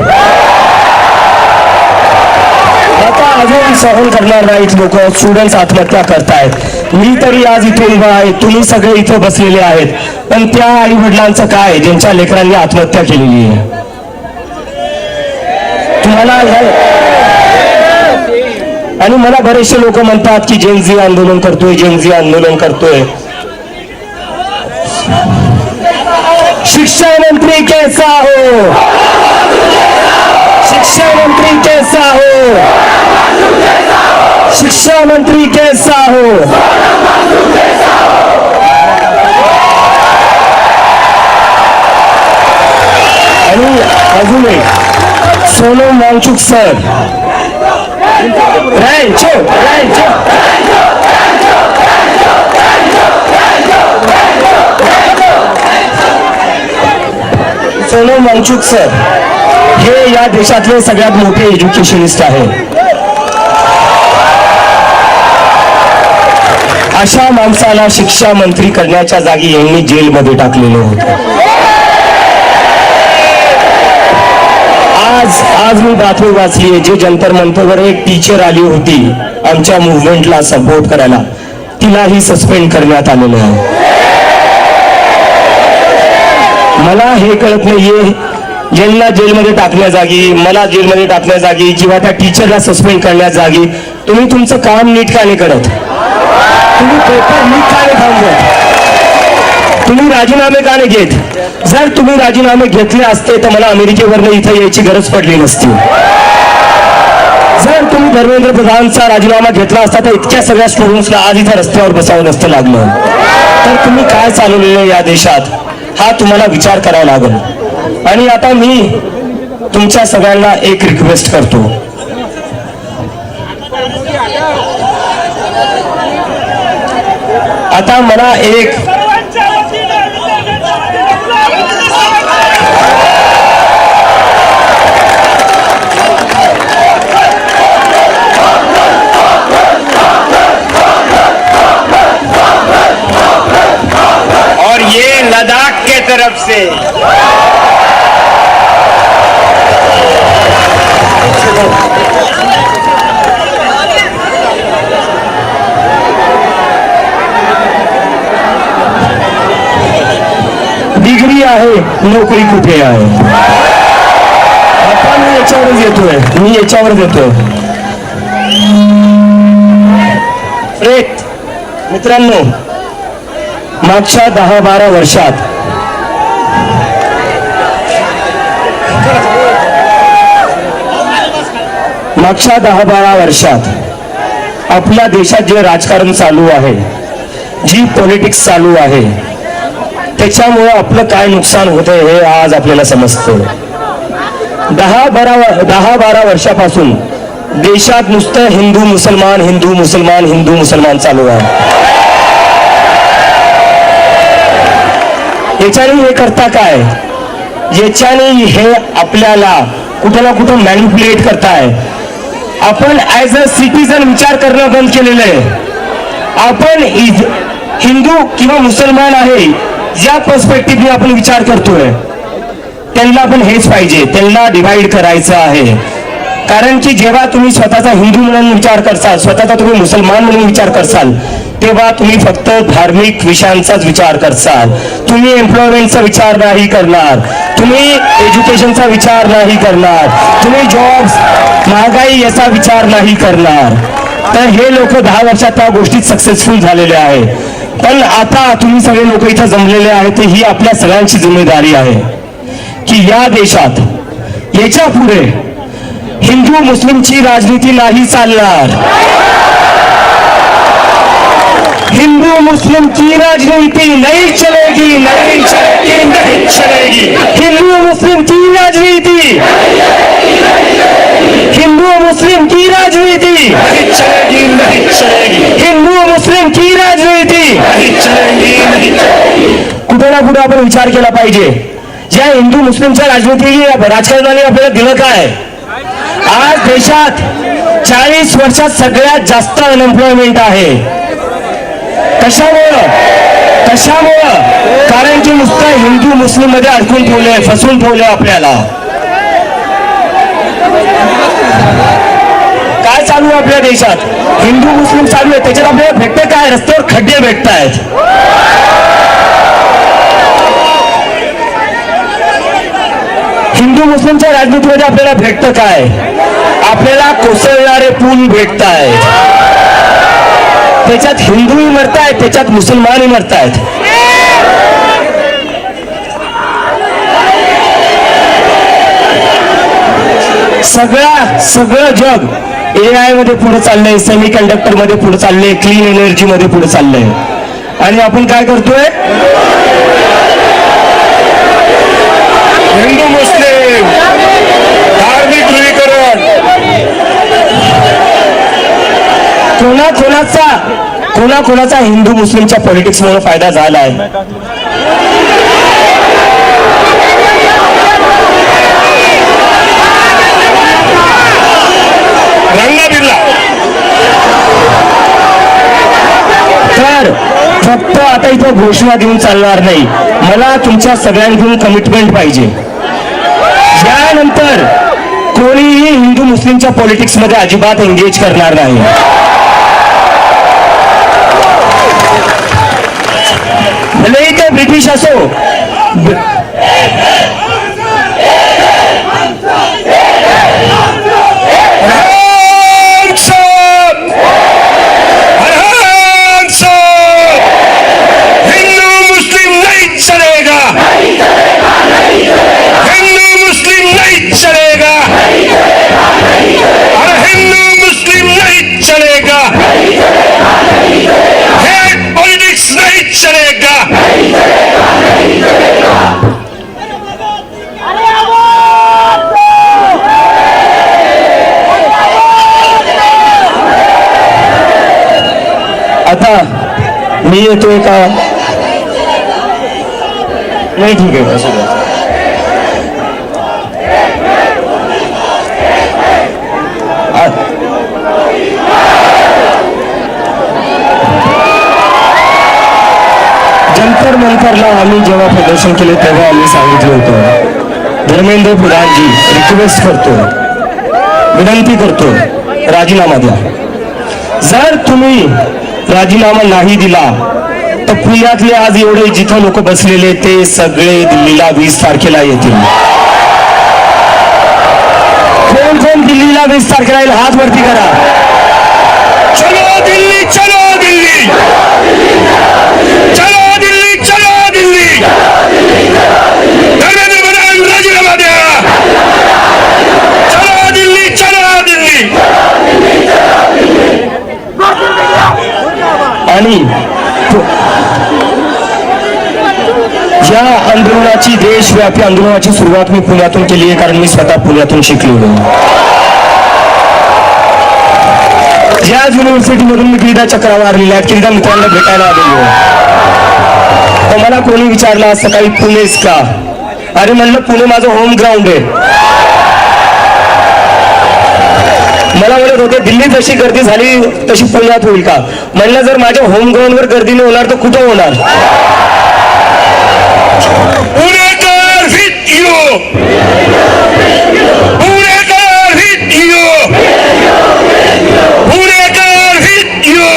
आता अजून सहन करणार नाहीत लोक. स्टुडंट्स आत्महत्या करतायत. मी तरी आज इथे उभा आहे, तुम्ही सगळे इथे बसलेले आहेत, पण त्या आई वडिलांचं काय ज्यांच्या लेकरांनी आत्महत्या केलेली आहे? तुम्हाला आणि मला बरेचसे लोक म्हणतात की जेनझी आंदोलन करतोय, जेनझी आंदोलन करतोय. शिक्षा मंत्री कैसा हो, शिक्षा मंत्री कैसा हो, शिक्षा मंत्री कैसा हो. आणि अजून एक सोनम वांगचुक सर, सोनम वांगचुक सर हे या देशातले सगळ्यात मोठे एज्युकेशनिस्ट आहे. अशा माणसाला शिक्षा मंत्री करण्याच्या जागी यांनी जेलमध्ये टाकलेलं होतं. आज मी बातमी वाचली जे जंतर मंतरवर एक टीचर आली होती आमच्या मुवमेंटला सपोर्ट करायला, तिलाही सस्पेंड करण्यात आलेलं आहे. मला हे कळत नाहीये, यांना जेलमध्ये टाकण्या जागी, मला जेलमध्ये टाकण्या जागी किंवा त्या टीचरला सस्पेंड करण्या जागी तुम्ही तुमचं काम नीट का नाही करत? तुम्ही पेपर नीट का नाही थांबवत? तुम्ही राजीनामे का नाही घेत? जर तुम्ही राजीनामे घेतले असते तर मला अमेरिकेवरनं इथं यायची गरज पडली नसती. जर तुम्ही धर्मेंद्र प्रधानचा राजीनामा घेतला असता तर इतक्या सगळ्या स्टुडंट्सला आज इथं रस्त्यावर बसावं नसतं लागलं. तर तुम्ही काय चालवलेलं या देशात हा तुम्हाला विचार करावा लागेल. आणि आता मी तुमच्या सगळ्यांना एक रिक्वेस्ट करतो, आता मला एक और ये लद्दाख के तरफ से डिग्री आहे, नोकरी कुठे आहे? आता मी याच्यावरच येतोय. मित्रांनो, मागच्या 10-12 वर्षात आपल्या देशात जे राजकारण चालू आहे, जी पॉलिटिक्स चालू आहे, त्याच्यामुळे आपलं काय नुकसान होतंय हे आज आपल्याला समजतं. 10-12 वर्षापासून देशात नुसतं हिंदू मुसलमान चालू आहे. याच्याने हे करता काय? याच्याने हे आपल्याला कुठं ना कुठं मॅनिप्युलेट करताय. आपण ऍज अ सिटीजन विचार करणं बंद केलेलं आहे. आपण हिंदू किंवा मुसलमान आहे या पर्स्पेक्टिव्हने आपण विचार करतोय. त्यांना पण हेच पाहिजे, त्यांना डिवाइड करायचं आहे. कारण की जेव्हा तुम्ही स्वतःचा हिंदू म्हणून विचार करसाल, स्वतःचा तुम्ही मुसलमान म्हणून विचार करसाल, तेव्हा तुम्ही फक्त धार्मिक विषयांचाच विचार करसाल. तुम्ही एम्प्लॉयमेंटचा विचार नाही करणार, तुम्ही एज्युकेशनचा विचार नाही करणार, तुम्ही जॉब्स, महागाई याचा विचार नाही करणार. तर हे लोक 10 वर्षात त्या गोष्टीत सक्सेसफुल झालेले आहे. पण आता तुम्ही सगळे लोक इथं जमलेले आहेत, ही आपल्या सगळ्यांची जिम्मेदारी आहे की या देशात याच्या पुढे हिंदू मुस्लिमची राजनीती नाही चालणार. हिंदू मुस्लिम की राजनीति नहीं चलेगी, नहीं चलेगी, नहीं चलेगी. हिंदू मुस्लिम की राजनीति, हिंदू मुस्लिम की राजनीति नहीं चलेगी, नहीं चलेगी. हिंदू मुस्लिम की राजनीति नहीं चलेगी, नहीं चलेगी. कुठे ना कुठे आपण विचार केला पाहिजे. ज्या हिंदू मुस्लिमच्या राजकारणाने आपल्याला दिलं काय? आज देशात 40 वर्षात सगळ्यात जास्त अनएम्प्लॉयमेंट आहे. कशामुळं? कारण की नुसतं हिंदू मुस्लिम मध्ये अडकून ठेवले, फसवून ठेवले आपल्याला. काय चालू आहे आपल्या देशात? हिंदू मुस्लिम चालू आहे, त्याच्यात आपल्याला भेटतं काय? रस्त्यावर खड्डे भेटत आहेत. हिंदू मुस्लिमच्या राजनीतीमध्ये आपल्याला भेटतं काय? आपल्याला कोसळणारे पूल भेटत आहेत. त्याच्यात हिंदूही मरतायत, त्याच्यात मुसलमानही मरतायत. सगळं जग AI मध्ये पुढे चाललंय, सेमी कंडक्टर मध्ये पुढे चाललंय, क्लीन एनर्जी मध्ये पुढे चाललंय. आणि आपण काय करतोय? हिंदू मुस्लिम धार्मिक ध्रुवीकरण, कोणाचा हिंदू मुस्लिमच्या पॉलिटिक्स मुळे फायदा झालाय? रंगा बिरला. तर इथं घोषणा देऊन चालणार नाही. मला तुमच्या सगळ्यांकडून कमिटमेंट पाहिजे. यानंतर कोणीही हिंदू मुस्लिमच्या पॉलिटिक्स मध्ये अजिबात एंगेज करणार नाही. भले ते ब्रिटिश असो, आता मी येतोय का? नाही, ठीक आहे. असं जंतर मंतरला आम्ही जेव्हा प्रदर्शन केले तेव्हा आम्ही सांगितलं होतं, धर्मेंद्र प्रधानजी रिक्वेस्ट करतो, विनंती करतो, राजीनामा द्या. जर तुम्ही राजीनामा नाही दिला तर पुण्यातले आज एवढे जिथं लोक बसलेले ते सगळे दिल्लीला 20 तारखेला येतील. कोण कोण दिल्लीला 20 तारखेला येईल? हात वरती करा. चलो दिल्ली, चलो दिल्ली, चलो दिल्ली, चलो दिल्ली. धर्मेंद्र प्रधान राजीनामा द्या. चलो दिल्ली, चलो दिल्ली. आणि या आंदोलनाची, देशव्यापी आंदोलनाची सुरुवात मी पुण्यातून केली आहे, कारण मी स्वतः पुण्यातून शिकलेलो. याच युनिव्हर्सिटीमधून मी क्रीडा चक्रा मारलेल्या आहेत, क्रीडा मित्रांना भेटायला आलेलो. तर मला कोणी विचारलं असं काही पुणेच का? अरे म्हणलं पुणे माझं होम ग्राउंड आहे. मला म्हणत होते दिल्ली जशी गर्दी झाली तशी पुण्यात होईल का? म्हणलं जर माझ्या होम ग्राउंडवर गर्दी नाही होणार तर कुठं होणार? पुणेकर विथ यू, पुणेकर विथ यू, पुणेकर विथ यू.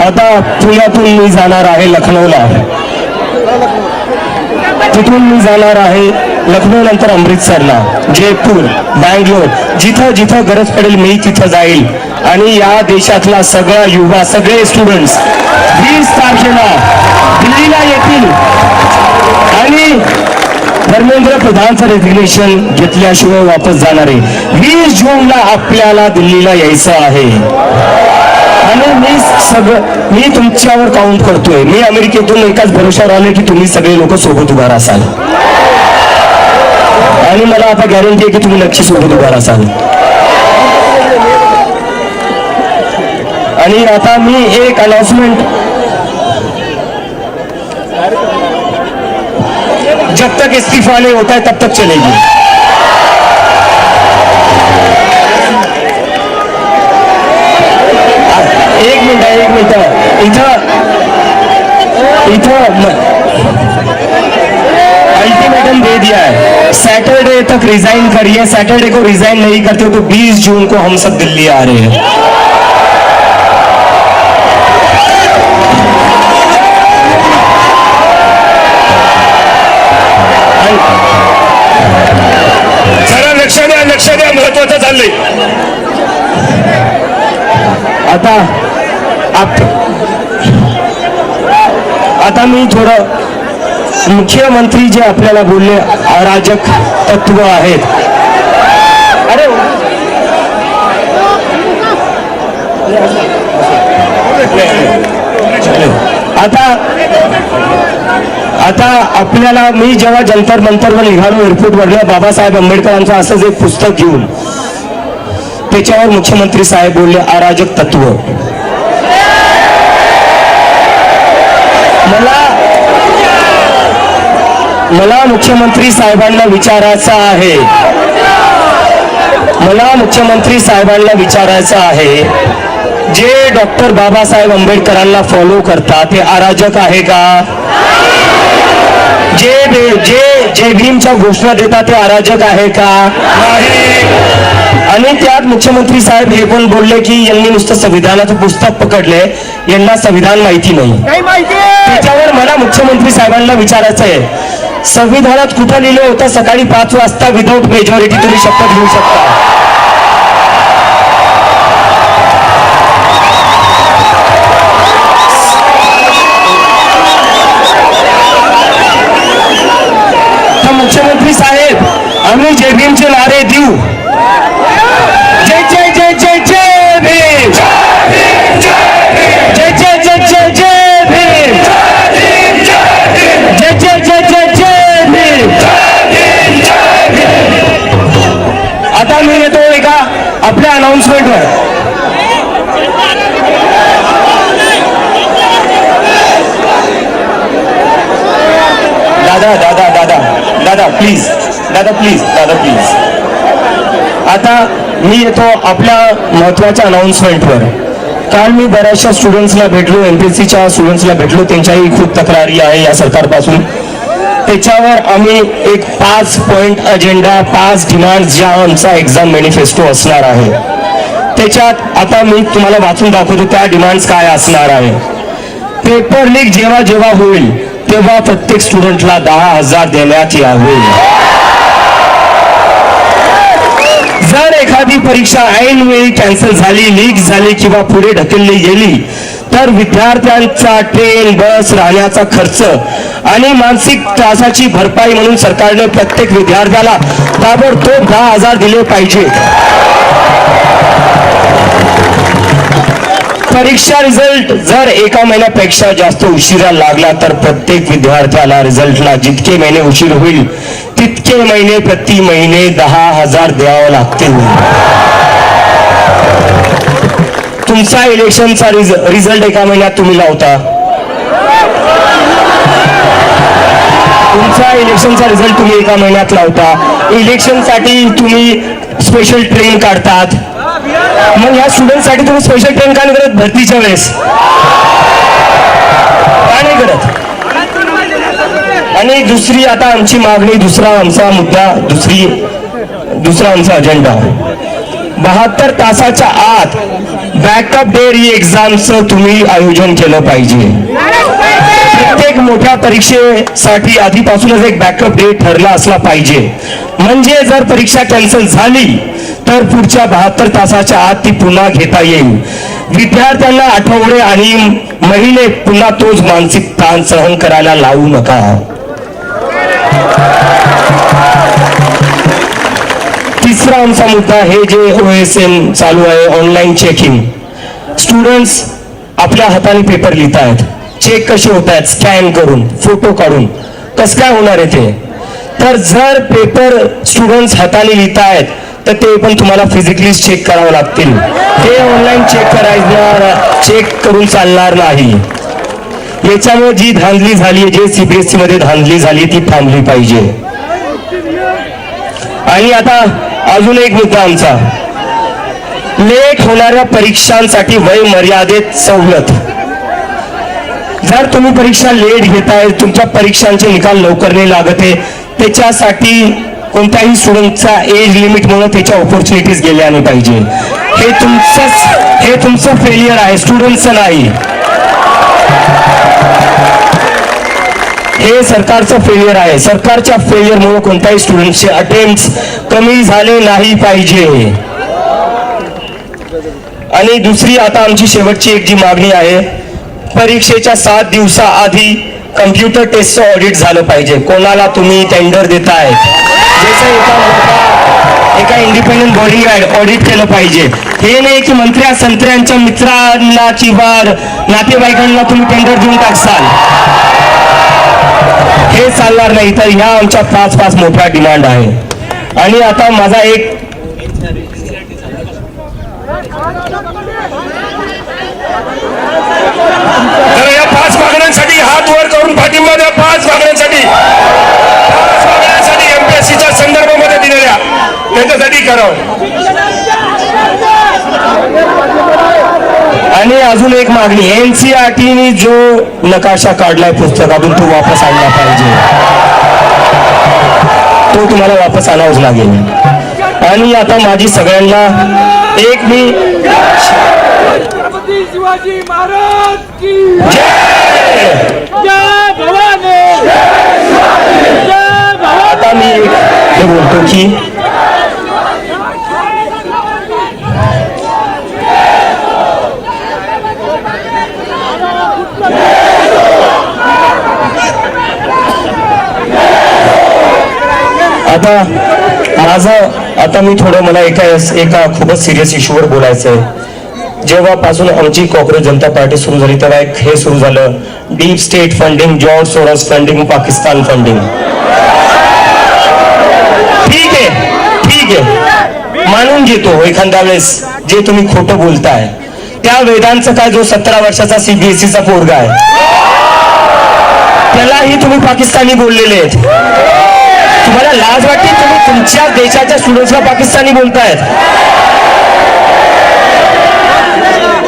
आता पुण्यातून मी जाणार आहे लखनौला, तिथून मी जाणार आहे लखनौ नंतर अमृतसरला, जयपूर, बँगलोर, जिथं जिथं गरज पडेल मी तिथं जाईल. आणि या देशातला सगळा युवा, सगळे स्टुडंट्स 20 तारखेला दिल्लीला येतील आणि धर्मेंद्र प्रधानचं रेजिग्नेशन घेतल्याशिवाय वापस जाणार आहे. 20 जूनला आपल्याला दिल्लीला यायचं आहे. आणि मी तुमच्यावर काउंट करतोय. मी अमेरिकेतून एकाच भरोशावर आले की तुम्ही सगळे लोक सोबत उभा असाल, आणि मला आता गॅरंटी आहे की तुम्ही नक्की सोबत उभा असाल. आणि आता मी एक अनाउन्समेंट, जब तक इस्तीफा नहीं होता है तब तक चलेगी. एक मिनिट इथं अल्टीमेटम दे दिया है, सैटरडे तक रिजाइन करिए. सैटरडे को रिजाइन नहीं करते हो तो 20 जून को हम सब दिल्ली आ रहे हैं. जरा लक्ष द्या, महत्वाचं चाललंय. आता मी थोडं मुख्यमंत्री जे आपल्याला बोलले अराजक तत्व आहेत. अरे आता आपल्याला, मी जेव्हा जंतर मंतरवर निघालो एअरपोर्टवरल्या, बाबासाहेब आंबेडकरांचं असंच एक पुस्तक घेऊन त्याच्यावर मुख्यमंत्री साहेब बोलले अराजक तत्व. मला मुख्यमंत्री साहेबांना विचारायचं आहे, मला मुख्यमंत्री साहेबांना विचारायचं आहे, जे डॉक्टर बाबासाहेब आंबेडकरांना फॉलो करतात ते अराजक आहे का? जे भीमच्या घोषणा देतात ते अराजक आहे का? आणि त्यात मुख्यमंत्री साहेब हे पण बोलले की यांनी नुसतं संविधानाचं पुस्तक पकडले, यांना संविधान माहिती नाही. त्याच्यावर मला मुख्यमंत्री साहेबांना विचारायचं आहे, संविधानात कुठं लिहिलं होतं सकाळी 5 वाजता विदाऊट मेजॉरिटी तुम्ही शपथ घेऊ शकता? मुख्यमंत्री साहेब, आम्ही जय भीमचे नारे देऊ. जय जय जय जय जय भीम, जय जय जय जय जय भीम, जय जय जय जय जय भीम. आता मी येतो एका आपल्या अनाउन्समेंटवर. दादा दादा दादा दादा प्लीज, दादा प्लीज, दादा प्लीज. आता मी येतो आपल्या महत्वाच्या अनाउन्समेंटवर. काल मी बऱ्याचशा स्टुडंट्सला भेटलो, एमपीएससीच्या स्टुडंट्सला भेटलो, त्यांच्याही खूप तक्रारी आहे या सरकारपासून. त्याच्यावर आम्ही एक 5 पॉइंट अजेंडा, 5 डिमांड ज्या आमचा एक्झाम मॅनिफेस्टो असणार आहे त्याच्यात आता मी तुम्हाला वाचून दाखवतो त्या डिमांड्स काय असणार आहे. पेपर लीक जेव्हा जेव्हा होईल तेव्हा प्रत्येक स्टुडंटला 10,000 देण्यात यावे. जर एखादी परीक्षा ऐन वेळी कॅन्सल झाली, लीक झाली किंवा पुढे ढकलली गेली तर विद्यार्थ्यांचा ट्रेन, बस, राहण्याचा खर्च आणि मानसिक त्रासाची भरपाई म्हणून सरकारने प्रत्येक विद्यार्थ्याला ताबडतोब 10,000 दिले पाहिजे. परीक्षा रिझल्ट जर एका महिन्यापेक्षा जास्त उशिरा लागला तर प्रत्येक विद्यार्थ्याला रिझल्टला जितके महिने उशीर होईल तितके महिने प्रति महिने 10,000 द्यावे लागतील. तुमचा इलेक्शनचा रिझल्ट एका महिन्यात तुम्ही लावता, तुमचा इलेक्शनचा रिझल्ट तुम्ही एका महिन्यात लावता. इलेक्शनसाठी तुम्ही स्पेशल ट्रेन काढतात, मग या स्टुडंटसाठी तुम्ही स्पेशल ट्रेन का नाही करत भरतीच्या वेळेस? का नाही करत? आणि दुसरी आता आमची मागणी, दुसरा आमचा मुद्दा, दुसरा आमचा अजेंडा, 72 तासाच्या आत बॅकअप डे री एक्झामचं तुम्ही आयोजन केलं पाहिजे. प्रत्येक मोठ्या परीक्षेसाठी आधीपासूनच एक बॅकअप डे ठरला असला पाहिजे. म्हणजे जर परीक्षा कॅन्सल झाली तर पुढच्या 72 तासाच्या आत ती पुन्हा घेता येईल. विद्यार्थ्यांना आठवडे आणि महिने पुन्हा तोच मानसिक ताण सहन करायला लावू नका. तिसरा आमचा मुद्दा, हे जे OSM चालू आहे, ऑनलाईन चेकिंग. स्टुडंट्स आपल्या हाताने पेपर लिहित आहेत, चेक कसे होत आहेत? स्कॅन करून, फोटो काढून. कसं काय होणार आहे ते? तर जर पेपर स्टुडंट्स हाताने लिहित आहेत तर ते पण तुम्हाला फिजिकली चेक करावं लागतील. ते ऑनलाईन चेक करून चालणार नाही. याच्यामुळे जी धांदली झाली, जे CBSE मध्ये धांदली झाली ती थांबली पाहिजे. आणि आता अजून एक मुद्दा आमचा, लेट होणाऱ्या परीक्षांसाठी वय मर्यादेत सवलत. जर तुम्ही परीक्षा लेट घेताय, तुमच्या परीक्षांचे निकाल लवकर नाही लागत आहे, त्याच्यासाठी कोणत्याही स्टुडंटचा एज लिमिट म्हणून त्याच्या ऑपॉर्च्युनिटीज गेल्या नाही पाहिजे. हे तुमचं फेलियर आहे, स्टुडंटचं नाही. हे सरकारचं फेलियर आहे. सरकारच्या फेलियरमुळे कोणत्याही स्टुडंटचे अटेम्प्ट्स कमी झाले नाही पाहिजे. आणि दुसरी आता आमची शेवटची एक जी मागणी आहे, परीक्षेच्या 7 दिवसाआधी कम्प्युटर टेस्टचं ऑडिट झालं पाहिजे. कोणाला तुम्ही टेंडर देताय, जसं एका इंडिपेंडंट बॉडी ऑडिट केलं पाहिजे. हे नाही की मंत्र्या संत्र्यांच्या मित्रांना किंवा नातेवाईकांना तुम्ही टेंडर देऊन टाकसाल, हे चालणार नाही. तर ह्या आमच्या 5 मोठ्या डिमांड आहे. आणि आता माझा एक या 5 मागण्यांसाठी हात वर करून पाठिंबा द्या. 5 मागण्यांसाठी MPSCच्या संदर्भामध्ये दिलेल्या त्याच्यासाठी करावं. अजून एक मागणी, NCERT जो नकाशा काढलाय पुस्तकातून तो वापस आणला पाहिजे, तो तुम्हाला वापस आणावाच लागेल. आणि आता माझी सगळ्यांना एक मी छत्रपती शिवाजी महाराज की जय. जय भवानी जय भवानी. आता मी हे बोलतो की आता मी थोडं मला एका खूपच सिरियस इश्यूवर बोलायचं आहे. जेव्हापासून आमची कॉक्रोच जनता पार्टी सुरू झाली तेव्हा एक हे सुरू झालं, deep state funding, George Soros funding, Pakistan funding. ठीक आहे मानून घेतो एखाद्या वेळेस जे तुम्ही खोटं बोलताय. त्या वेदांचं काय जो 17 वर्षाचा CBSEचा पोरगा आहे त्यालाही तुम्ही पाकिस्तानी बोललेले आहेत. तुम्हाला लाज वाटते? तुम्ही तुमच्या देशाच्या स्टुडंट्सला पाकिस्तानी बोलतायत.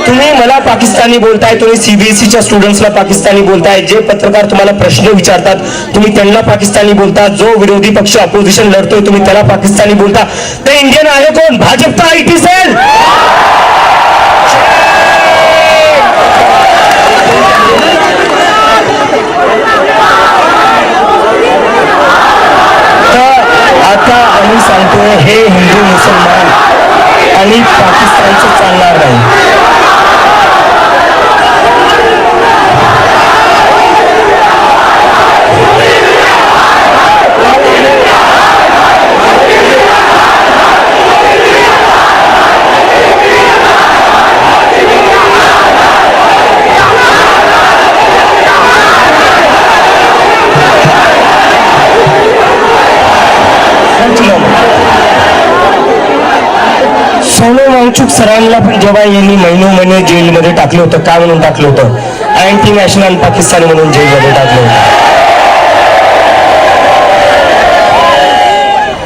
तुम्ही मला पाकिस्तानी बोलताय, तुम्ही CBSEच्या स्टुडंट्सला पाकिस्तानी बोलताय. जे पत्रकार तुम्हाला प्रश्न विचारतात तुम्ही त्यांना पाकिस्तानी बोलता. जो विरोधी पक्ष अपोजिशन लढतोय तुम्ही त्याला पाकिस्तानी बोलता. ते इंडियन आहे कोण? भाजपचा IT सेल. आता आम्ही सांगतोय हे हिंदू मुसलमान आणि पाकिस्तानचं चालणार नाही. सोनम वांगचुक सरांना पण जेव्हा यांनी महिने जेलमध्ये टाकलं होतं, काय म्हणून टाकलं होतं? अँटी नॅशनल पाकिस्तानी म्हणून जेलमध्ये टाकलं होतं.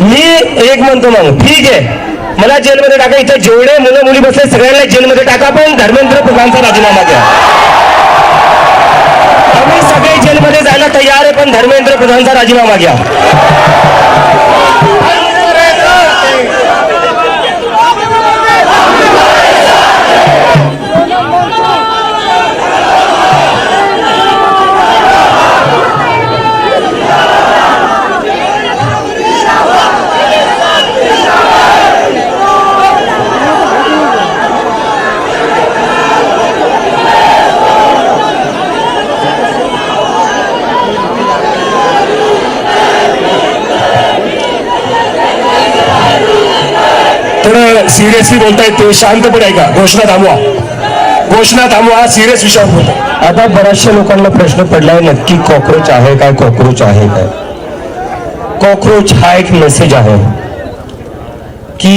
मी एक म्हणतो मग ठीक आहे मला जेलमध्ये टाका, इथं जेवढे मुलं मुली बसले सगळ्यांना जेलमध्ये टाका, पण धर्मेंद्र प्रधानचा राजीनामा द्या. आम्ही सगळे जेलमध्ये जायला तयार आहे पण धर्मेंद्र प्रधानचा राजीनामा घ्या. थोडं सिरियसली बोलतायत ते, शांतपणे ऐका. घोषणा थांबवा. सिरियस विषयावर बोलतो. आता बऱ्याचशा लोकांना प्रश्न पडलाय नक्की कॉक्रोच आहे काय, कॉक्रोच आहे काय. कॉक्रोच हा एक मेसेज आहे की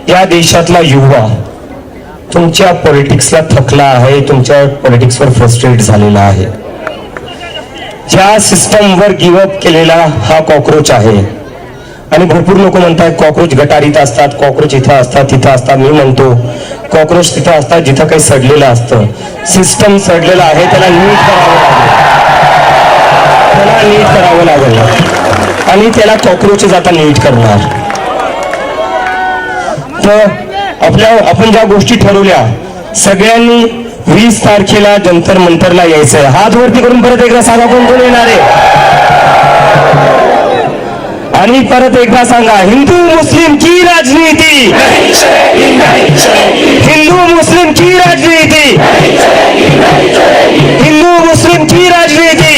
या देशातला युवा तुमच्या पॉलिटिक्सला थकला आहे, तुमच्या पॉलिटिक्सवर फ्रस्ट्रेट झालेला आहे. ज्या सिस्टमवर गिवअप केलेला हा कॉक्रोच आहे. आणि भरपूर लोक म्हणतात कॉक्रोच गटारीत असतात, कॉक्रोच इथं असतात तिथं असतात. मी म्हणतो कॉक्रोच तिथं असतात जिथं काही सडलेलं असतं. सिस्टम सडलेलं आहे, त्याला नीट करावं लागेल आणि त्याला कॉक्रोचेस आता नीट करणार. तर आपण ज्या गोष्टी ठरवल्या सगळ्यांनी 20 तारखेला जंतर मंतरला यायचंय. हात वरती करून परत एकदा सांगा कोण कोण येणार आहे. आणि परत एकदा सांगा, हिंदू मुस्लिम की राजनीति, हिंदू मुस्लिम की राजनीति, हिंदू मुस्लिम की राजनीति.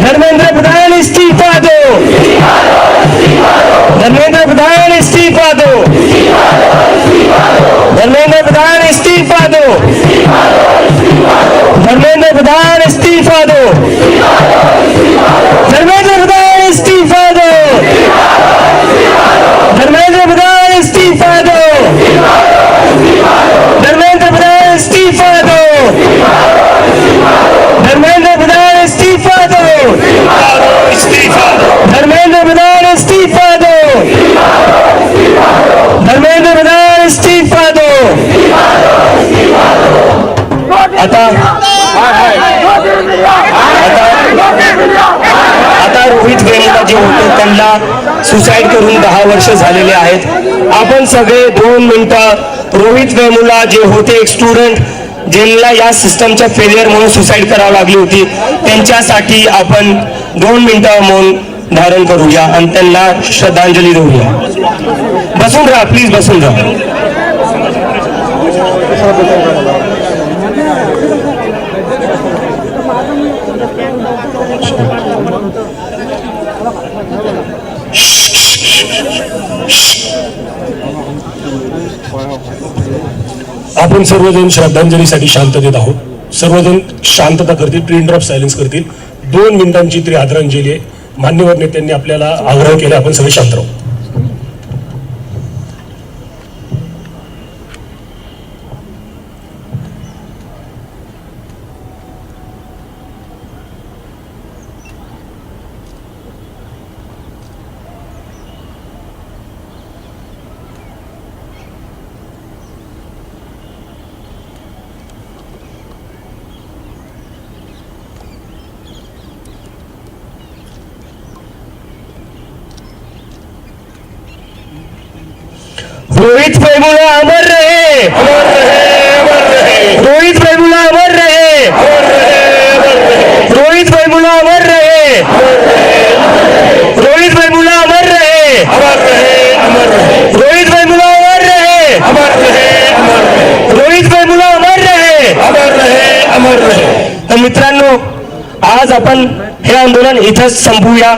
धर्मेंद्र प्रधान इस्तीफा दो, धर्मेंद्र प्रधान इस्तीफा दो, धर्मेंद्र प्रधान इस्तीफा दो, धर्मेंद्र प्रधान इस्तीफा दो, धर्मेंद्र प्रधान इस्तीफा दो, धर्मेंद्र प्रधान इस्तीफा दो, धर्मेंद्र प्रधान इस्तीफा दो, धर्मेंद्र प्रधान इस्तीफा दो, धर्मेंद्र प्रधान इस्तीफा दो, धर्मेंद्र प्रधान इस्तीफा दो, आता रोहित वेमुला जे होते त्यांना सुसाईड करून 10 वर्ष झालेले आहेत. आपण सगळे 2 मिनिटं रोहित वेमुला जे होते एक स्टुडंट ज्यांना या सिस्टमच्या फेलियर म्हणून सुसाईड करावी लागली होती त्यांच्यासाठी आपण 2 मिनिटं मौन धारण करूया आणि त्यांना श्रद्धांजली देऊया. बसून राहा प्लीज, बसून राहा. आपण सर्वजण श्रद्धांजलीसाठी शांततेत आहोत. सर्वजण शांतता करतील, पिन ड्रॉप सायलेन्स करतील. 2 मिनिटांची तरी आदरांजली आहे. मान्यवर नेत्यांनी आपल्याला आग्रह केला, आपण सगळे शांत राहू. रोहित वेमुला अमर रहे, अमर रहे, अमर रहे. रोहित वेमुला अमर रहे, अमर रहे, अमर रहे. रोहित वेमुला अमर रहे, रोहित वेमुला अमर रहे, अमर रहे, अमर रहे. रोहित वेमुला अमर रहे, अमर रहे, अमर रहे. रोहित वेमुला अमर रहे, अमर रहे, अमर रहे. तर मित्रांनो, आज आपण हे आंदोलन इथंच संपवूया.